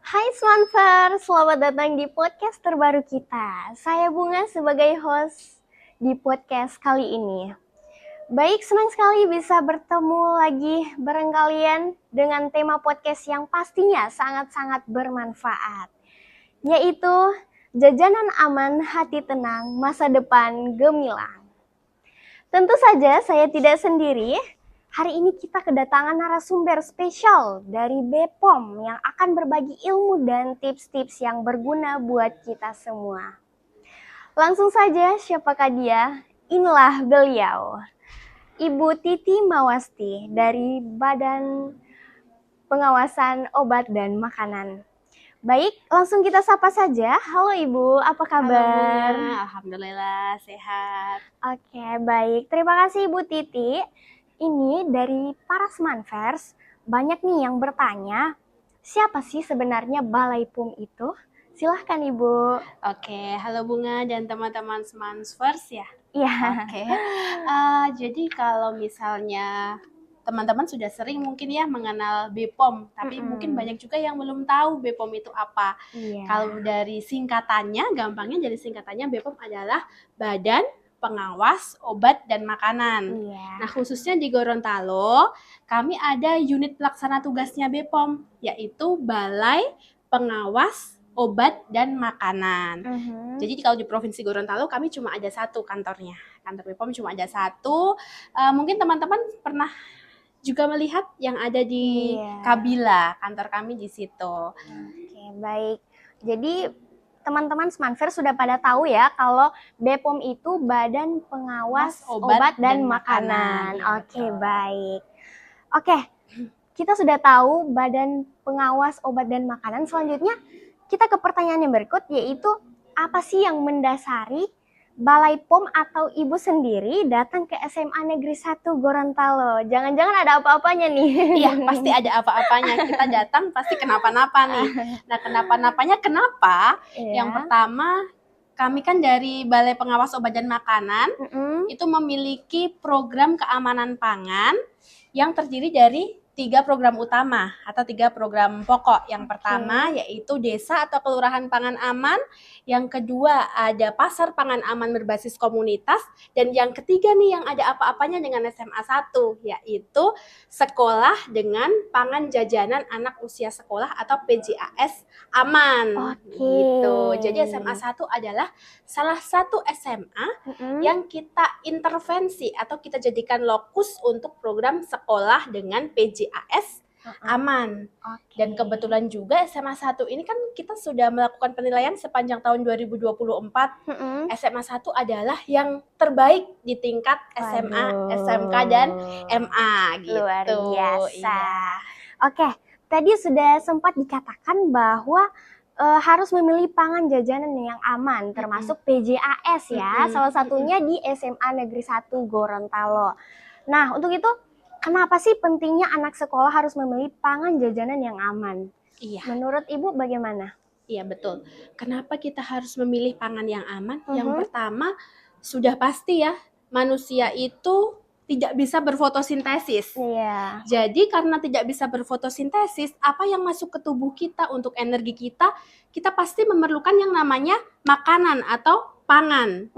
Hai Swanfer, selamat datang di podcast terbaru kita. Saya Bunga sebagai host di podcast kali ini. Baik, senang sekali bisa bertemu lagi bareng kalian dengan tema podcast yang pastinya sangat-sangat bermanfaat, yaitu jajanan aman, hati tenang, masa depan gemilang. Tentu saja saya tidak sendiri. Hari ini kita kedatangan narasumber spesial dari BPOM yang akan berbagi ilmu dan tips-tips yang berguna buat kita semua. Langsung saja, siapakah dia? Inilah beliau, Ibu Titi Mawasti dari Badan Pengawasan Obat dan Makanan. Baik, langsung kita sapa saja. Halo Ibu, apa kabar? Halo Bunga, alhamdulillah sehat. Oke, baik. Terima kasih Ibu Titi. Ini dari para Smanvers, banyak nih yang bertanya, siapa sih sebenarnya Balai PUM itu? Silahkan Ibu. Oke, halo Bunga dan teman-teman Smansverse ya. Iya. Oke, jadi kalau misalnya teman-teman sudah sering mungkin ya mengenal BPOM, tapi mungkin banyak juga yang belum tahu BPOM itu apa. Iya. Kalau dari singkatannya, gampangnya dari singkatannya BPOM adalah Badan Pengawas Obat dan Makanan. Iya. Nah, khususnya di Gorontalo, kami ada unit pelaksana tugasnya BPOM, yaitu Balai Pengawas Obat dan Makanan. Jadi kalau di Provinsi Gorontalo kami cuma ada satu kantornya. Kantor BPOM cuma ada satu. Mungkin teman-teman pernah juga melihat yang ada di Iya. Kabila, kantor kami di situ. Oke, baik. Jadi teman-teman Smanvers sudah pada tahu ya kalau BPOM itu Badan Pengawas Obat dan Makanan. Oke, baik. Oke, kita sudah tahu Badan Pengawas Obat dan Makanan. Selanjutnya kita ke pertanyaan yang berikut, yaitu apa sih yang mendasari Balai POM atau Ibu sendiri datang ke SMA Negeri 1 Gorontalo? Jangan-jangan ada apa-apanya nih? Iya, pasti ada apa-apanya. Kita datang pasti kenapa-napa nih. Nah, kenapa-napanya kenapa? Iya. Yang pertama, kami kan dari Balai Pengawas Obat dan Makanan itu memiliki program keamanan pangan yang terdiri dari 3 program utama atau 3 program pokok. Yang pertama yaitu Desa atau Kelurahan Pangan Aman, yang kedua ada Pasar Pangan Aman berbasis komunitas, dan yang ketiga nih yang ada apa-apanya dengan SMA 1 yaitu Sekolah dengan Pangan Jajanan Anak Usia Sekolah atau PJAS Aman. Gitu. Jadi SMA 1 adalah salah satu SMA yang kita intervensi atau kita jadikan lokus untuk program sekolah dengan PJAS Aman. Dan kebetulan juga SMA 1 ini kan kita sudah melakukan penilaian sepanjang tahun 2024. SMA 1 adalah yang terbaik di tingkat SMA, SMK, dan MA gitu. Luar biasa. Iya. Oke, tadi sudah sempat dikatakan bahwa harus memilih pangan jajanan yang aman, termasuk PJAS ya, salah satunya di SMA Negeri 1 Gorontalo. Nah, untuk itu kenapa sih pentingnya anak sekolah harus memilih pangan jajanan yang aman? Iya. Menurut Ibu bagaimana? Iya, betul. Kenapa kita harus memilih pangan yang aman? Yang pertama, sudah pasti ya, manusia itu tidak bisa berfotosintesis. Iya. Jadi karena tidak bisa berfotosintesis, apa yang masuk ke tubuh kita untuk energi kita, kita pasti memerlukan yang namanya makanan atau pangan.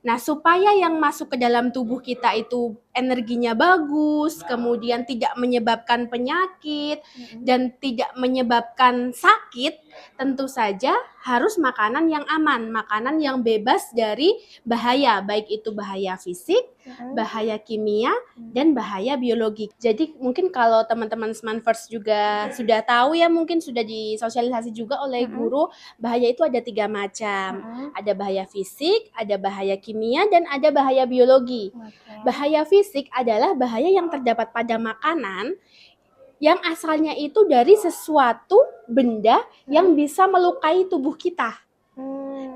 Nah, supaya yang masuk ke dalam tubuh kita itu energinya bagus, kemudian tidak menyebabkan penyakit dan tidak menyebabkan sakit, tentu saja harus makanan yang aman, makanan yang bebas dari bahaya, baik itu bahaya fisik, bahaya kimia, dan bahaya biologi. Jadi mungkin kalau teman-teman Smanvers juga sudah tahu ya, mungkin sudah disosialisasi juga oleh guru, bahaya itu ada 3 macam. Ada bahaya fisik, ada bahaya kimia, dan ada bahaya biologi. Bahaya fisik adalah bahaya yang terdapat pada makanan yang asalnya itu dari sesuatu benda yang bisa melukai tubuh kita.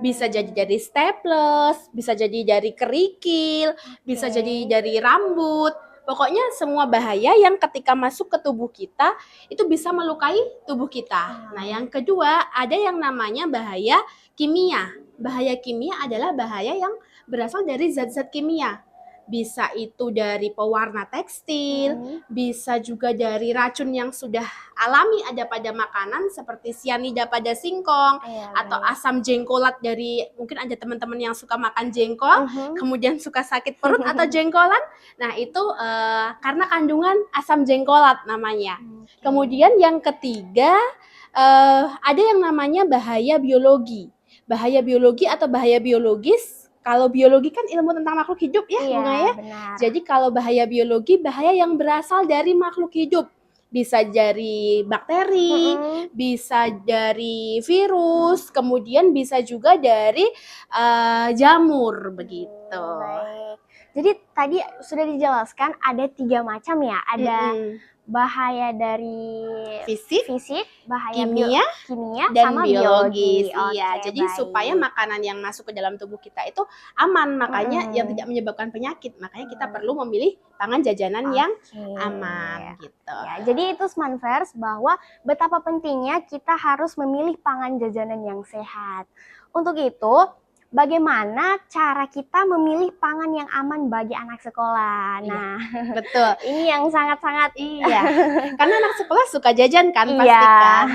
Bisa jadi dari staples, bisa jadi dari kerikil, bisa jadi dari rambut. Pokoknya semua bahaya yang ketika masuk ke tubuh kita itu bisa melukai tubuh kita. Nah, yang kedua ada yang namanya bahaya kimia. Bahaya kimia adalah bahaya yang berasal dari zat-zat kimia. bisa itu dari pewarna tekstil, bisa juga dari racun yang sudah alami ada pada makanan seperti sianida pada singkong, Iya, atau baik. asam jengkolat dari, mungkin ada teman-teman yang suka makan jengkol, kemudian suka sakit perut atau jengkolan. Nah, itu karena kandungan asam jengkolat namanya. Kemudian yang ketiga, ada yang namanya bahaya biologi. Bahaya biologi atau bahaya biologis, kalau biologi kan ilmu tentang makhluk hidup ya, Iya, Bunga ya. benar. Jadi kalau bahaya biologi, bahaya yang berasal dari makhluk hidup. Bisa dari bakteri, bisa dari virus, kemudian bisa juga dari jamur begitu. Baik. Jadi tadi sudah dijelaskan ada 3 macam ya. Ada bahaya dari Fisik, bahaya kimia, kimia dan sama biologis. biologi. Iya, Oke, jadi supaya makanan yang masuk ke dalam tubuh kita itu aman, makanya yang tidak menyebabkan penyakit. Makanya kita perlu memilih pangan jajanan yang aman gitu. Ya, jadi itu Smanverse bahwa betapa pentingnya kita harus memilih pangan jajanan yang sehat. Untuk itu, bagaimana cara kita memilih pangan yang aman bagi anak sekolah? Nah, betul. Ini yang sangat-sangat iya. Karena anak sekolah suka jajan kan, pasti kan.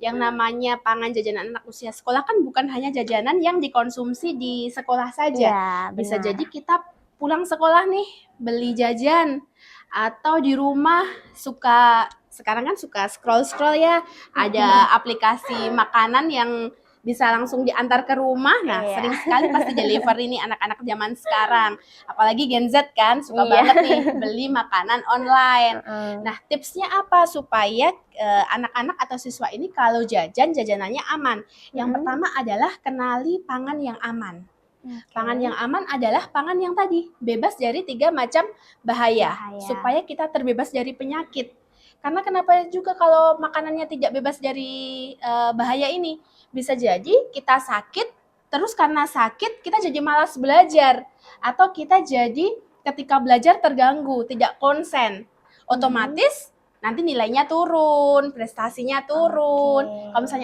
Yang namanya pangan jajanan anak usia sekolah kan bukan hanya jajanan yang dikonsumsi di sekolah saja. Iya, Bisa benar. jadi kita pulang sekolah nih beli jajan, atau di rumah sekarang kan suka scroll ya, ada aplikasi makanan yang bisa langsung diantar ke rumah. Nah, sering sekali pasti delivery nih anak-anak zaman sekarang. Apalagi Gen Z kan, suka banget nih beli makanan online. Nah, tipsnya apa supaya anak-anak atau siswa ini kalau jajanannya aman? Yang pertama adalah kenali pangan yang aman. Pangan yang aman adalah pangan yang tadi bebas dari 3 macam bahaya, supaya kita terbebas dari penyakit. Karena kenapa juga kalau makanannya tidak bebas dari bahaya ini? Bisa jadi kita sakit, terus karena sakit kita jadi malas belajar, atau kita jadi ketika belajar terganggu, tidak konsen. Otomatis nanti nilainya turun, prestasinya turun. Kalau misalnya